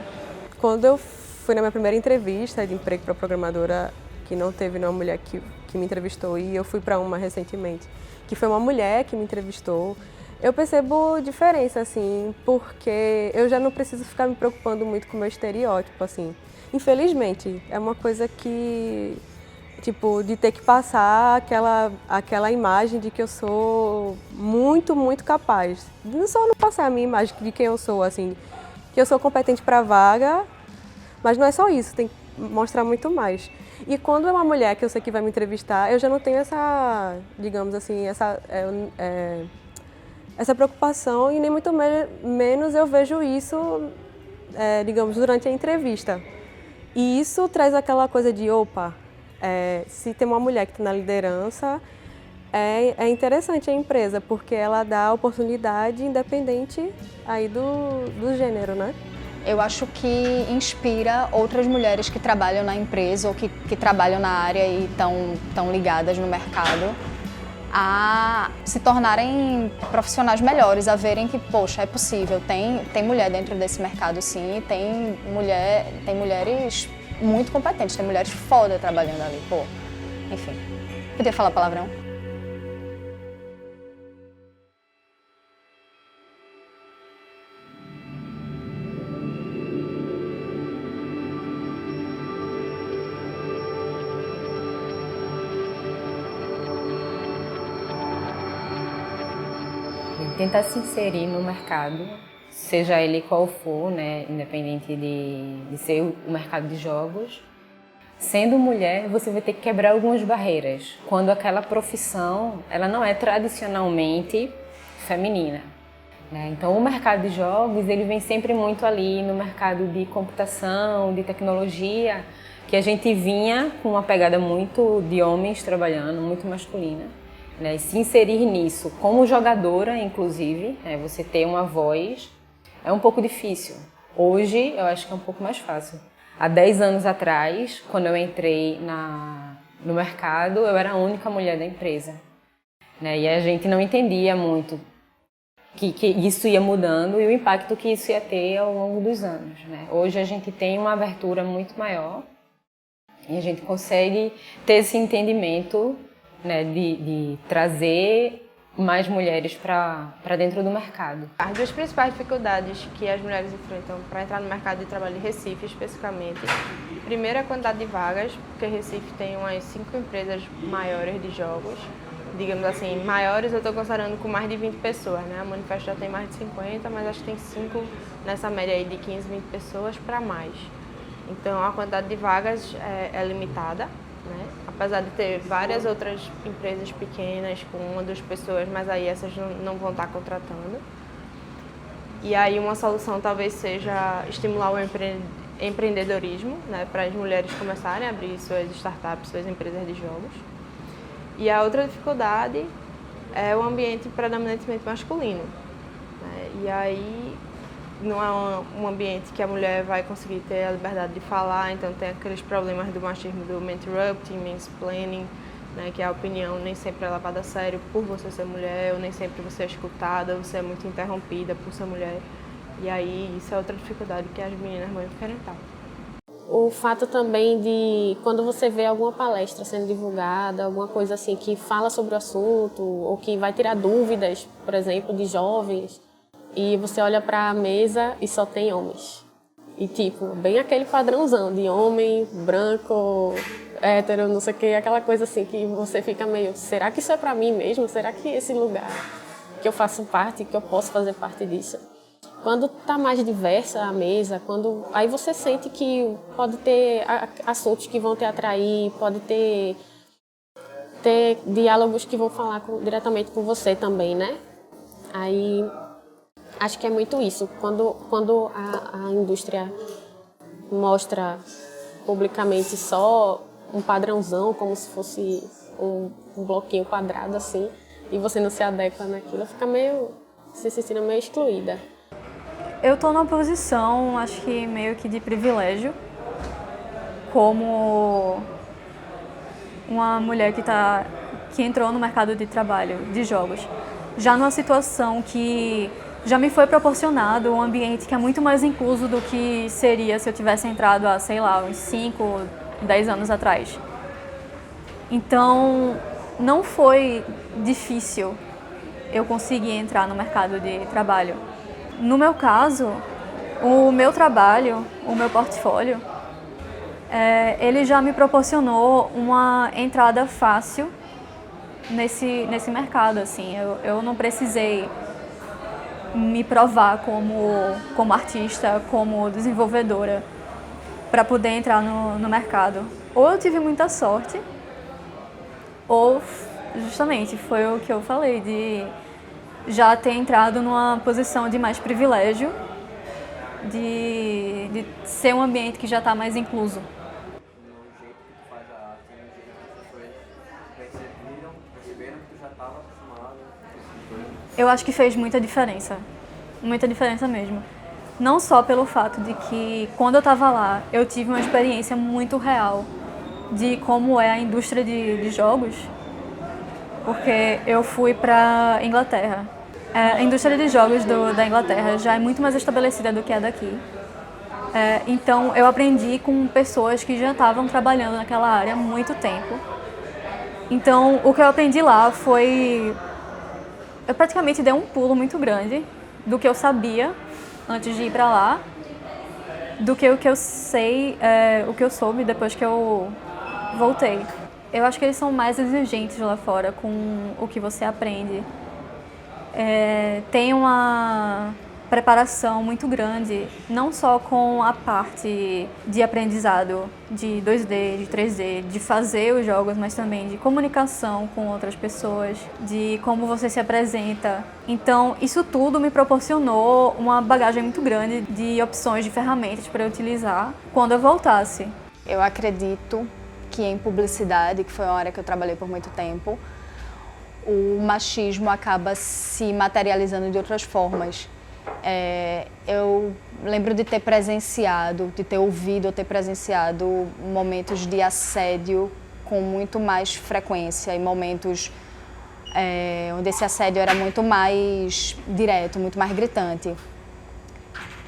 Quando eu fui na minha primeira entrevista de emprego para programadora, que não teve nenhuma mulher que me entrevistou, e eu fui para uma recentemente, que foi uma mulher que me entrevistou, eu percebo diferença, assim, porque eu já não preciso ficar me preocupando muito com o meu estereótipo, assim. Infelizmente, é uma coisa que Tipo, de ter que passar aquela imagem de que eu sou muito, muito capaz. Não só não passar a minha imagem de quem eu sou, assim, que eu sou competente para a vaga, mas não é só isso, tem que mostrar muito mais. E quando é uma mulher que eu sei que vai me entrevistar, eu já não tenho essa, digamos assim, essa preocupação e nem muito menos eu vejo isso, digamos, durante a entrevista. E isso traz aquela coisa de, opa, se tem uma mulher que está na liderança, é interessante a empresa, porque ela dá oportunidade independente aí do gênero, né? Eu acho que inspira outras mulheres que trabalham na empresa ou que trabalham na área e estão ligadas no mercado a se tornarem profissionais melhores, a verem que, poxa, é possível, tem mulher dentro desse mercado sim, tem mulheres muito competentes, tem mulheres foda trabalhando ali, pô. Enfim, podia falar palavrão? Tentar se inserir no mercado, seja ele qual for, né, independente de ser o mercado de jogos. Sendo mulher, você vai ter que quebrar algumas barreiras, quando aquela profissão ela não é tradicionalmente feminina, né? Então o mercado de jogos ele vem sempre muito ali no mercado de computação, de tecnologia, que a gente vinha com uma pegada muito de homens trabalhando, muito masculina. Né, se inserir nisso como jogadora, inclusive, você ter uma voz, é um pouco difícil. Hoje, eu acho que é um pouco mais fácil. Há 10 anos atrás, quando eu entrei no mercado, eu era a única mulher da empresa. Né, e a gente não entendia muito que isso ia mudando e o impacto que isso ia ter ao longo dos anos. Né. Hoje a gente tem uma abertura muito maior e a gente consegue ter esse entendimento, né, de trazer mais mulheres para dentro do mercado. As duas principais dificuldades que as mulheres enfrentam para entrar no mercado de trabalho de Recife, especificamente, primeiro é a quantidade de vagas, porque Recife tem umas 5 empresas maiores de jogos, digamos assim, maiores eu estou considerando com mais de 20 pessoas, né? A Manifesto já tem mais de 50, mas acho que tem 5 nessa média aí de 15, 20 pessoas para mais. Então a quantidade de vagas é limitada. Né? Apesar de ter várias outras empresas pequenas com 1 ou 2 pessoas, mas aí essas não vão estar contratando. E aí uma solução talvez seja estimular o empreendedorismo, né? Para as mulheres começarem a abrir suas startups, suas empresas de jogos. E a outra dificuldade é o ambiente predominantemente masculino. Né? E aí não é um ambiente que a mulher vai conseguir ter a liberdade de falar, então tem aqueles problemas do machismo, do interrupting, mansplaining, né, que a opinião nem sempre é levada a sério por você ser mulher, ou nem sempre você é escutada, você é muito interrompida por ser mulher. E aí isso é outra dificuldade que as meninas vão enfrentar. O fato também de, quando você vê alguma palestra sendo divulgada, alguma coisa assim que fala sobre o assunto, ou que vai tirar dúvidas, por exemplo, de jovens, e você olha para a mesa e só tem homens. E tipo, bem aquele padrãozão de homem, branco, hétero, não sei o que, aquela coisa assim que você fica meio, será que isso é para mim mesmo? Será que esse lugar que eu faço parte, que eu posso fazer parte disso? Quando está mais diversa a mesa, aí você sente que pode ter assuntos que vão te atrair, pode ter diálogos que vão falar diretamente com você também, né? Aí acho que é muito isso. Quando a indústria mostra publicamente só um padrãozão, como se fosse um bloquinho quadrado assim, e você não se adequa naquilo, fica se sentindo meio excluída. Eu estou numa posição, acho que meio que de privilégio, como uma mulher que entrou no mercado de trabalho de jogos, já numa situação que já me foi proporcionado um ambiente que é muito mais incluso do que seria se eu tivesse entrado há, sei lá, uns 5, 10 anos atrás. Então, não foi difícil eu conseguir entrar no mercado de trabalho. No meu caso, o meu trabalho, o meu portfólio, ele já me proporcionou uma entrada fácil nesse mercado, assim. Eu não precisei me provar como artista, como desenvolvedora, para poder entrar no mercado. Ou eu tive muita sorte, ou justamente foi o que eu falei, de já ter entrado numa posição de mais privilégio, de ser um ambiente que já está mais incluso. Eu acho que fez muita diferença mesmo. Não só pelo fato de que, quando eu estava lá, eu tive uma experiência muito real de como é a indústria de jogos, porque eu fui para Inglaterra. A indústria de jogos da Inglaterra já é muito mais estabelecida do que a daqui. Então, eu aprendi com pessoas que já estavam trabalhando naquela área há muito tempo. Então, o que eu aprendi lá foi... Eu praticamente dei um pulo muito grande do que eu sabia antes de ir para lá, do que o que eu sei, o que eu soube depois que eu voltei. Eu acho que eles são mais exigentes lá fora com o que você aprende. Tem uma preparação muito grande, não só com a parte de aprendizado de 2D, de 3D, de fazer os jogos, mas também de comunicação com outras pessoas, de como você se apresenta. Então, isso tudo me proporcionou uma bagagem muito grande de opções de ferramentas para eu utilizar quando eu voltasse. Eu acredito que em publicidade, que foi uma área que eu trabalhei por muito tempo, o machismo acaba se materializando de outras formas. Eu lembro de ter presenciado, de ter ouvido ou ter presenciado momentos de assédio com muito mais frequência e momentos onde esse assédio era muito mais direto, muito mais gritante.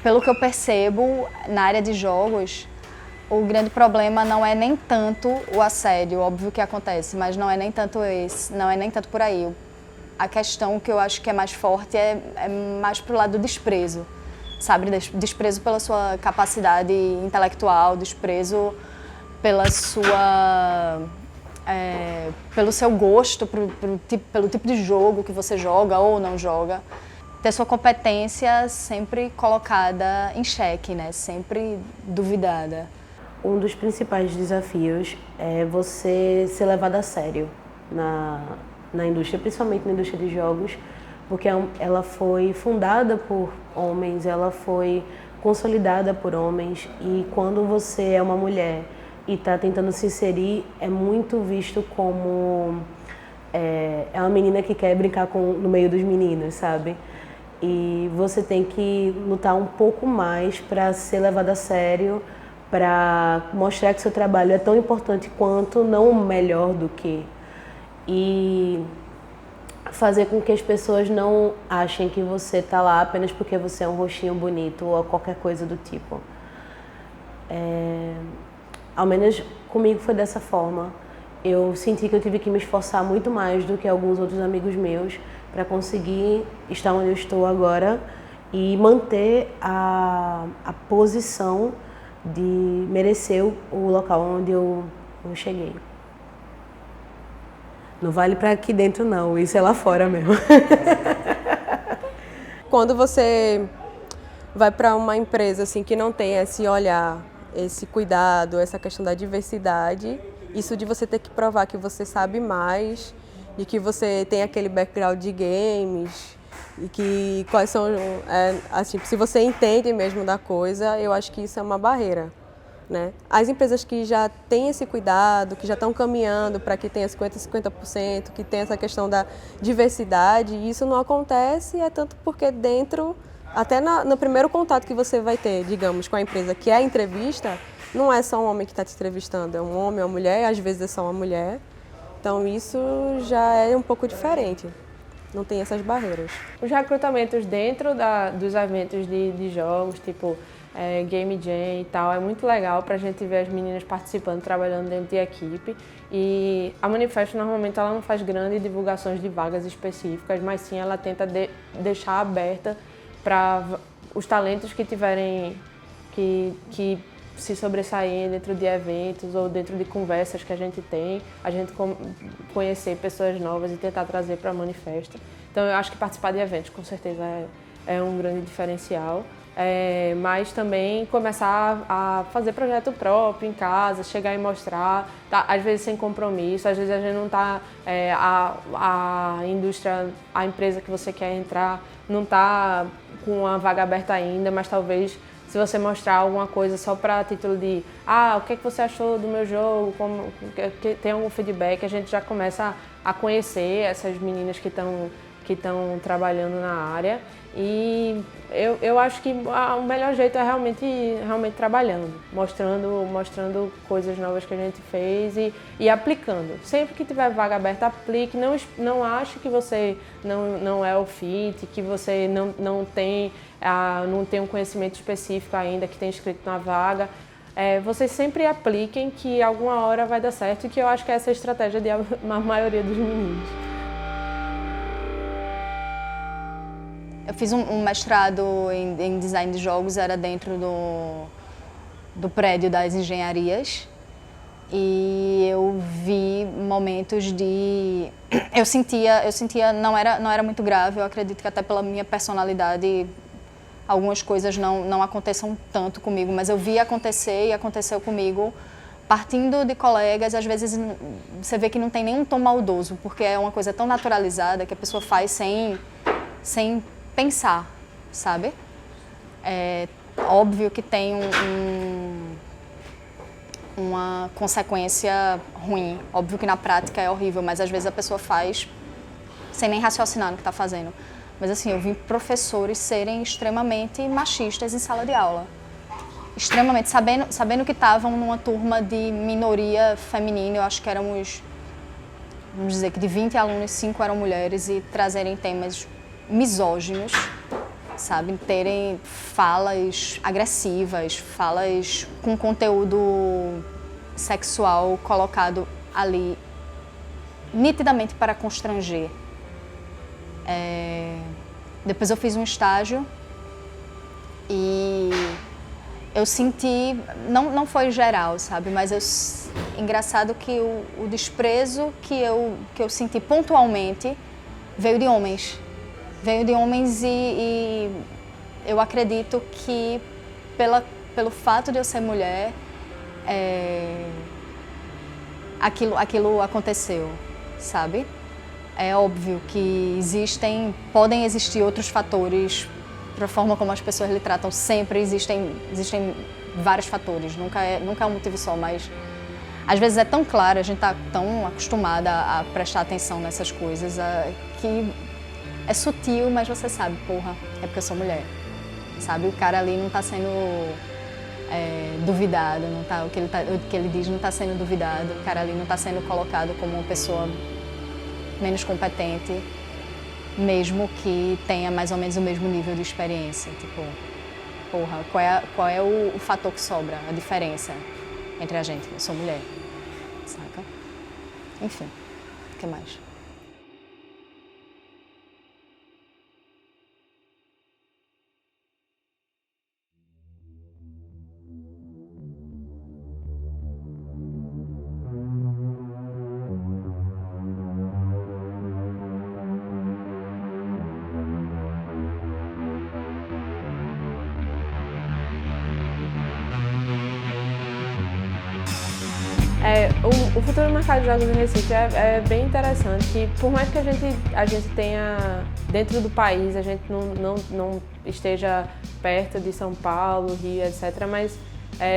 Pelo que eu percebo, na área de jogos, o grande problema não é nem tanto o assédio, óbvio que acontece, mas não é nem tanto por aí. A questão que eu acho que é mais forte é mais pro lado do desprezo, sabe? Desprezo pela sua capacidade intelectual, desprezo pela pelo seu gosto, pelo tipo de jogo que você joga ou não joga. Ter sua competência sempre colocada em xeque, né? Sempre duvidada. Um dos principais desafios é você ser levado a sério na indústria, principalmente na indústria de jogos, porque ela foi fundada por homens, ela foi consolidada por homens, e quando você é uma mulher e está tentando se inserir, é muito visto como é uma menina que quer brincar no meio dos meninos, sabe? E você tem que lutar um pouco mais para ser levada a sério, para mostrar que seu trabalho é tão importante quanto, não melhor do que. E fazer com que as pessoas não achem que você está lá apenas porque você é um rostinho bonito ou qualquer coisa do tipo. Ao menos comigo foi dessa forma. Eu senti que eu tive que me esforçar muito mais do que alguns outros amigos meus para conseguir estar onde eu estou agora e manter a posição de merecer o local onde eu cheguei. Não vale para aqui dentro não, isso é lá fora mesmo. Quando você vai para uma empresa assim que não tem esse olhar, esse cuidado, essa questão da diversidade, isso de você ter que provar que você sabe mais, de que você tem aquele background de games, e que quais são, assim, se você entende mesmo da coisa, eu acho que isso é uma barreira, né? As empresas que já têm esse cuidado, que já estão caminhando para que tenha 50%, que tenha essa questão da diversidade, isso não acontece, tanto porque dentro, até no primeiro contato que você vai ter, digamos, com a empresa, que é a entrevista, não é só um homem que está te entrevistando, é um homem, uma mulher, às vezes é só uma mulher. Então isso já é um pouco diferente, não tem essas barreiras. Os recrutamentos dentro dos eventos de jogos, tipo Game Jam e tal, é muito legal pra gente ver as meninas participando, trabalhando dentro de equipe. E a Manifesto normalmente ela não faz grandes divulgações de vagas específicas, mas sim ela tenta deixar aberta para os talentos que tiverem, que se sobressair dentro de eventos ou dentro de conversas que a gente tem, a gente conhecer pessoas novas e tentar trazer para a Manifesta. Então eu acho que participar de eventos com certeza é um grande diferencial. Mas também começar a fazer projeto próprio em casa, chegar e mostrar, tá? Às vezes sem compromisso, às vezes a gente não está, a indústria, a empresa que você quer entrar não está com uma vaga aberta ainda, mas talvez se você mostrar alguma coisa só para título de o que é que você achou do meu jogo, tem algum feedback, a gente já começa a conhecer essas meninas que estão trabalhando na área. E eu acho que o melhor jeito é realmente trabalhando, mostrando coisas novas que a gente fez e aplicando. Sempre que tiver vaga aberta, aplique. Não ache que você não é o fit, que você não tem um conhecimento específico ainda que tem escrito na vaga. Vocês sempre apliquem, que alguma hora vai dar certo, e que eu acho que essa é a estratégia da maioria dos meninos. Eu fiz um mestrado em design de jogos, era dentro do prédio das engenharias, e eu vi momentos de... Eu sentia não era muito grave, eu acredito que até pela minha personalidade algumas coisas não aconteçam tanto comigo, mas eu vi acontecer e aconteceu comigo partindo de colegas. Às vezes você vê que não tem nenhum tom maldoso, porque é uma coisa tão naturalizada que a pessoa faz sem pensar, sabe? É óbvio que tem uma consequência ruim, óbvio que na prática é horrível, mas às vezes a pessoa faz sem nem raciocinar no que está fazendo. Mas assim, eu vi professores serem extremamente machistas em sala de aula. Extremamente, sabendo que estavam numa turma de minoria feminina, eu acho que éramos, vamos dizer que de 20 alunos, 5 eram mulheres, e trazerem temas misóginos, sabe? Terem falas agressivas, falas com conteúdo sexual colocado ali nitidamente para constranger. Depois eu fiz um estágio e eu senti, não foi geral, sabe? Mas engraçado que o desprezo que eu senti pontualmente veio de homens. Veio de homens e eu acredito que pelo fato de eu ser mulher, aquilo aconteceu, sabe? É óbvio que podem existir outros fatores para a forma como as pessoas lhe tratam. Sempre existem vários fatores, nunca é um motivo só, mas às vezes é tão claro, a gente está tão acostumada a prestar atenção nessas coisas, que é sutil, mas você sabe, porra, é porque eu sou mulher, sabe? O cara ali não está sendo duvidado, o que ele diz não está sendo duvidado, o cara ali não está sendo colocado como uma pessoa menos competente, mesmo que tenha mais ou menos o mesmo nível de experiência. Tipo, porra, qual é o fator que sobra, a diferença entre a gente? Eu sou mulher, saca? Enfim, o que mais? O futuro do mercado de jogos em Recife é bem interessante, que por mais que a gente tenha, dentro do país, a gente não esteja perto de São Paulo, Rio, etc., mas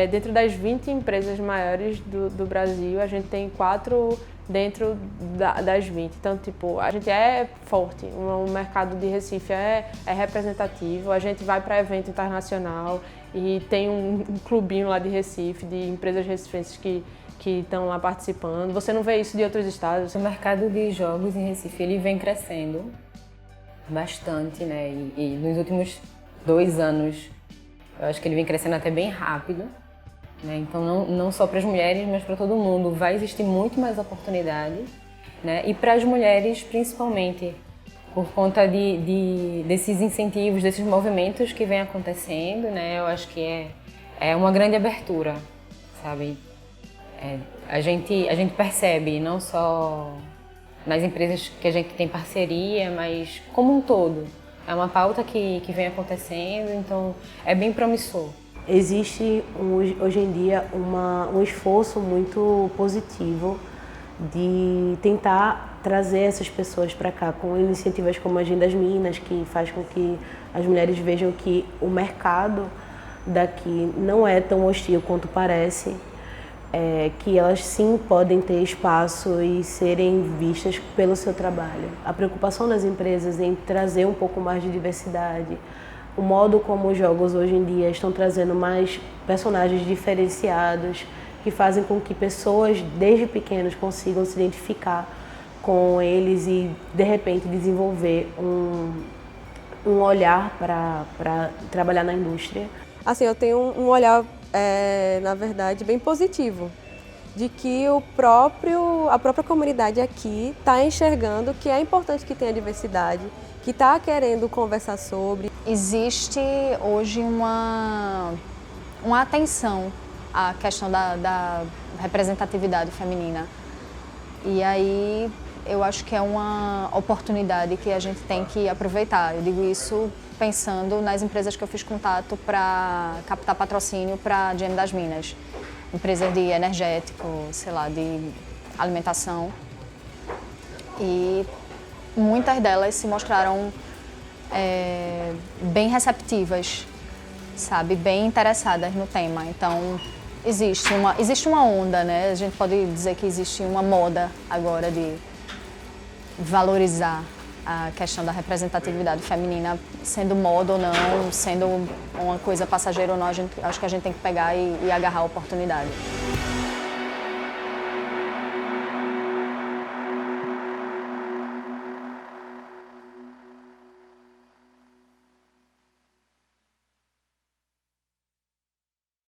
dentro das 20 empresas maiores do Brasil, a gente tem 4 dentro das 20. Então, tipo, a gente é forte, o mercado de Recife é representativo, a gente vai para evento internacional e tem um clubinho lá de Recife, de empresas recifenses que estão lá participando. Você não vê isso de outros estados? O mercado de jogos em Recife, ele vem crescendo bastante, né? E nos últimos 2 anos, eu acho que ele vem crescendo até bem rápido, né? Então, não só para as mulheres, mas para todo mundo. Vai existir muito mais oportunidade, né? E para as mulheres, principalmente, por conta desses incentivos, desses movimentos que vem acontecendo, né? Eu acho que é uma grande abertura, sabe? A gente percebe, não só nas empresas que a gente tem parceria, mas como um todo. É uma pauta que vem acontecendo, então é bem promissor. Existe hoje em dia um esforço muito positivo de tentar trazer essas pessoas para cá, com iniciativas como a Agenda das Minas, que faz com que as mulheres vejam que o mercado daqui não é tão hostil quanto parece, que elas sim podem ter espaço e serem vistas pelo seu trabalho. A preocupação das empresas em trazer um pouco mais de diversidade, o modo como os jogos hoje em dia estão trazendo mais personagens diferenciados, que fazem com que pessoas desde pequenas consigam se identificar com eles e de repente desenvolver um olhar para trabalhar na indústria. Assim, eu tenho um olhar, na verdade, bem positivo, de que a própria comunidade aqui está enxergando que é importante que tenha diversidade, que está querendo conversar sobre. Existe hoje uma atenção à questão da representatividade feminina. E aí eu acho que é uma oportunidade que a gente tem que aproveitar. Eu digo isso pensando nas empresas que eu fiz contato para captar patrocínio para a Agenda das Minas. Empresas de energético, sei lá, de alimentação. E muitas delas se mostraram bem receptivas, sabe, bem interessadas no tema. Então, existe uma onda, né? A gente pode dizer que existe uma moda agora de valorizar a questão da representatividade feminina, sendo moda ou não, sendo uma coisa passageira ou não, acho que a gente tem que pegar e agarrar a oportunidade.